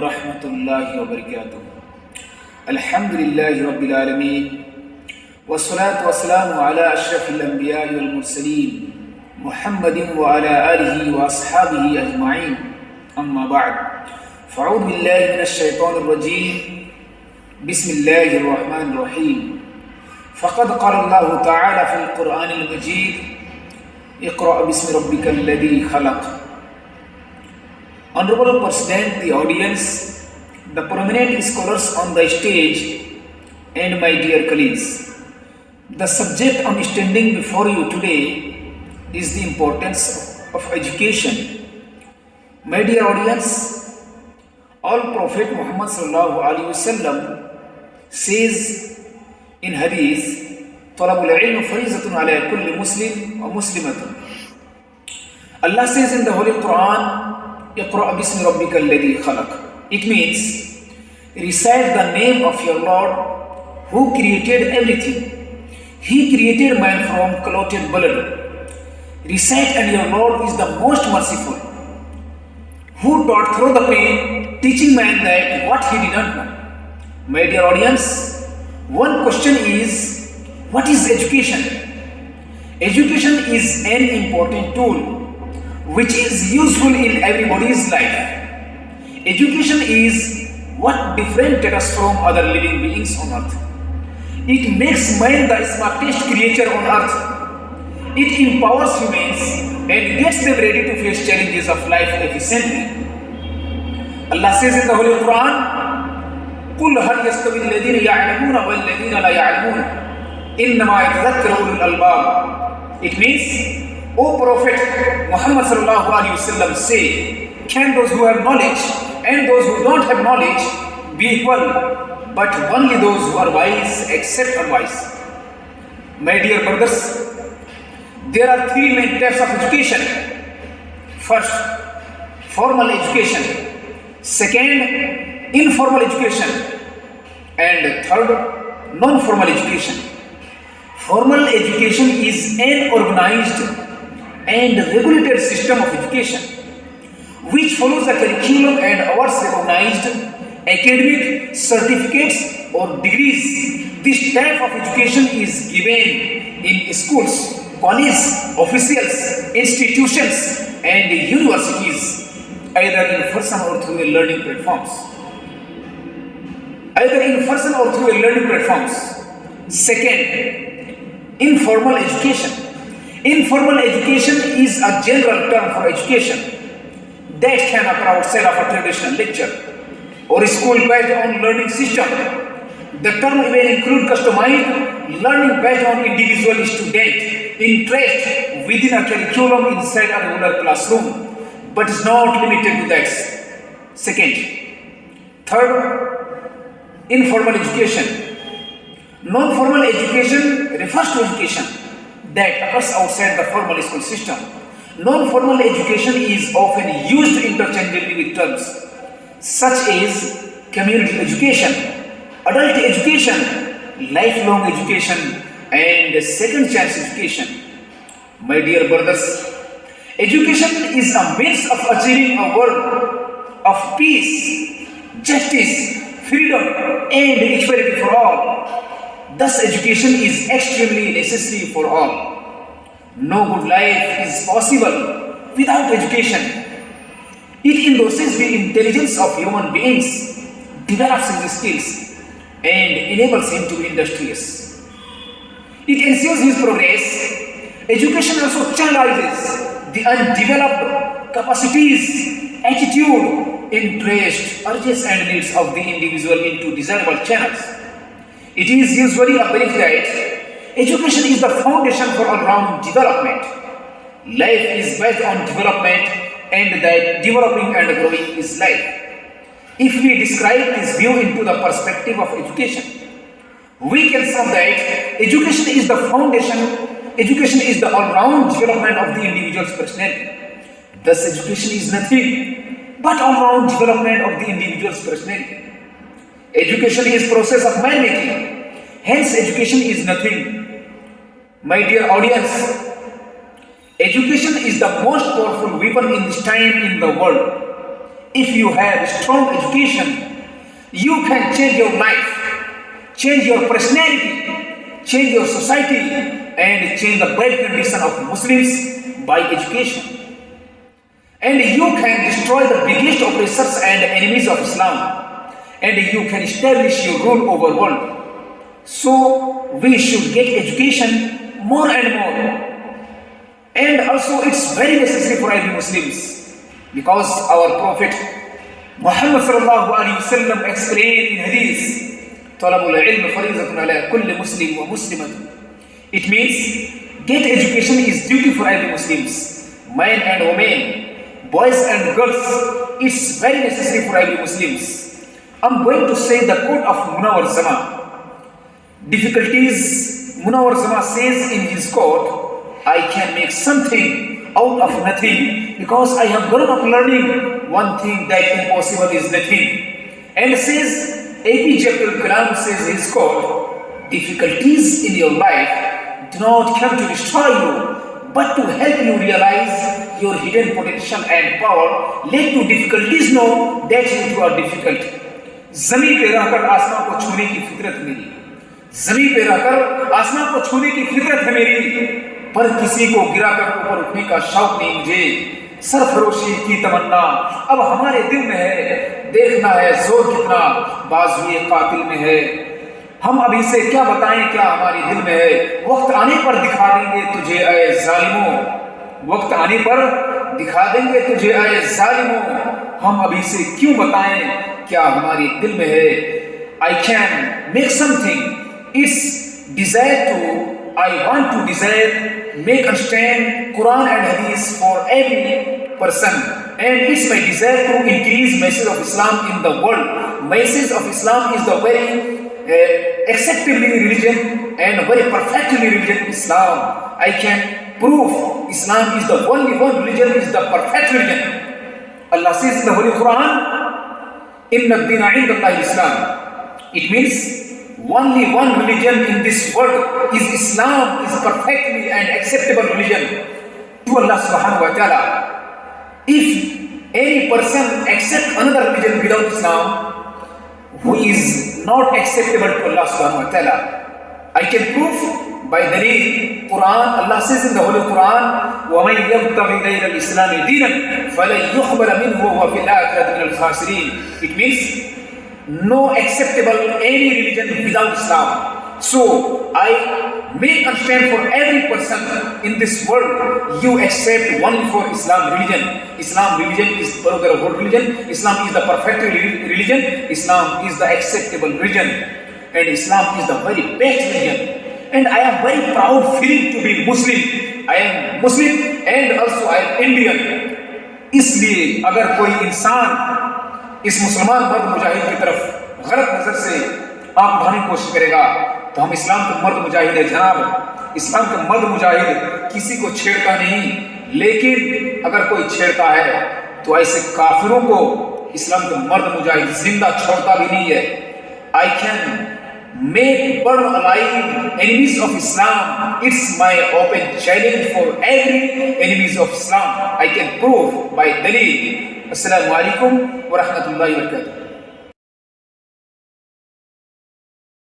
Rahmatullahi wa barakatuh. Alhamdulillahi Rabbil Alameen. Wassalatu wassalamu ala ashrafil anbiya'i wal mursaleen. Muhammadin wa ala alihi wa ashabihi ajma'in. Amma ba'd. Fa'udhu billahi minash shaitanir rajim. Bismillahir rahmanir rahim. Faqad qala Allah ta'ala fil Qur'anil Majid. Iqra' bismi rabbikal ladhi khalaq. Honorable President, the audience, the prominent scholars on the stage, and my dear colleagues, the subject I'm standing before you today is the importance of education. My dear audience, all Prophet Muhammad sallallahu alaihi wasallam says in Hadith, طلب العلم فريضة على كل مسلم ومسلمة. Allah says in the Holy Quran, اقرأ باسم ربك الذي خلق. It means, recite the name of your Lord who created everything. He created man from clotted blood. Recite, and your Lord is the most merciful, who taught through the pain, teaching man that what he did not know. My dear audience, one question is, what is education? Education is an important tool which is useful in everybody's life. Education is what differentiates us from other living beings on earth. It makes man the smartest creature on earth. It empowers humans and gets them ready to face challenges of life efficiently. Allah says in the Holy Quran, قُلْ هَلْ يَسْتَوِي الَّذِينَ يَعْلَمُونَ وَالَّذِينَ لَا يَعْلَمُونَ إِنَّمَا يَتَذَكَّرُ أُولُو الْأَلْبَابِ. It means, O Prophet Muhammad sallallahu alaihi wasallam, say, can those who have knowledge and those who don't have knowledge be equal? But only those who are wise accept advice. My dear brothers, there are three main types of education. First, formal education. Second, informal education. And third, non-formal education. Formal education is an organized and regulated system of education which follows a curriculum and hours recognized academic certificates or degrees. This type of education is given in schools, colleges, officials, institutions and universities, either in person or through learning platforms. Second, informal education. Informal education is a general term for education that can occur outside of a traditional lecture or school based on learning system. The term even includes customized learning based on individual student interest within a curriculum inside a regular classroom, but is not limited to that. Second. Third, informal education. Non-formal education refers to education that occurs outside the formal school system. Non-formal education is often used interchangeably with terms such as community education, adult education, lifelong education, and second chance education. My dear brothers, education is a means of achieving a world of peace, justice, freedom, and equality for all. Thus, education is extremely necessary for all. No good life is possible without education. It endorses the intelligence of human beings, develops his skills, and enables him to be industrious. It ensures his progress. Education also channelizes the undeveloped capacities, attitude, interest, urges, and needs of the individual into desirable channels. It is usually a belief that education is the foundation for all-round development. Life is based on development, and that developing and growing is life. If we describe this view into the perspective of education, we can say that education is the foundation, education is the all-round development of the individual's personality. Thus, education is nothing but all-round development of the individual's personality. Education is process of man making. Hence, education is nothing. My dear audience, education is the most powerful weapon in this time in the world. if you have strong education, you can change your life, change your personality, change your society, and change the bad condition of Muslims by education. And you can destroy the biggest oppressors and enemies of Islam, and you can establish your rule over world. So we should get education more and more. And also it's very necessary for every Muslims, because our Prophet Muhammad sallallahu alaihi wasallam explained in Hadith, "Talabul ilm farizatun ala kulli Muslim wa muslimatun." It means get education is duty for every Muslims, men and women, boys and girls. It's very necessary for every Muslims. I'm going to say the quote of Munawar Zama. Difficulties, Munawar Zama says in his quote, I can make something out of nothing because I have grown up learning one thing that impossible is nothing. And says, A.P.J. Abdul Kalam says in his quote, difficulties in your life do not come to destroy you, but to help you realize your hidden potential and power. Let your difficulties know that you are difficult. ज़मीन पे रहकर आसमान को छूने की फितरत मेरी, ज़मीन पे रहकर आसमान को छूने की फितरत है मेरी, पर किसी को गिराकर ऊपर उठने का शौक नहीं मुझे। सरफरोशी की तमन्ना अब हमारे दिल में है, देखना है जोर कितना बाजुए कातिल में है। हम अभी से क्या बताएं क्या हमारे दिल में है, वक्त आने पर दिखा देंगे तुझे ऐ जालिमों, वक्त आने पर दिखा देंगे तुझे ऐ जालिमों। हम अभी से क्यों बताएं क्या हमारे दिल में है। I can make something, it's desire to, I want to desire, make understand Quran and Hadith for every person, and it's my desire to increase message of Islam in the world. Message of Islam is the very acceptably religion and very perfectly religion Islam. I can prove Islam is the only one religion, is the perfect religion. Allah says in the Holy Quran, Inna ad-dina 'inda Allahi Islam. It means only one religion in this world is Islam, is perfectly and acceptable religion to Allah subhanahu wa ta'ala. If any person accept another religion without Islam, who is not acceptable to Allah subhanahu wa ta'ala, I can prove by Dalil Quran. Allah says in the Holy Quran, وَمَنْ يَبْتَغِ غَيْرَ الْإِسْلَامِ دِينًا فَلَنْ يُقْبَلَ مِنْهُ وَهُوَ فِي الْآخِرَةِ مِنَ الْخَاسِرِينَ. It means no acceptable any religion without Islam. So I make understand for every person in this world, you accept only for Islam religion. Islam religion is brotherhood religion. Islam is the perfect religion. Islam is the acceptable religion, and Islam is the very best religion. And I am very proud feeling to be Muslim. I am Muslim and also I am Indian. इसलिए अगर कोई इंसान इस मुसलमान मर्द मुजाहिद की तरफ गलत नजर से आंख उठाने की कोशिश करेगा, तो हम इस्लाम के मर्द मुजाहिद है जनाब। इस्लाम के मर्द मुजाहिद किसी को छेड़ता नहीं, लेकिन अगर कोई छेड़ता है तो ऐसे काफिरों को इस्लाम के मर्द मुजाहिद जिंदा छोड़ता भी नहीं है। I can make burn alive enemies of Islam. It's my open challenge for every enemies of Islam. I can prove by Dalil. Assalamu alaikum wa rahmatullahi wa barakatuh.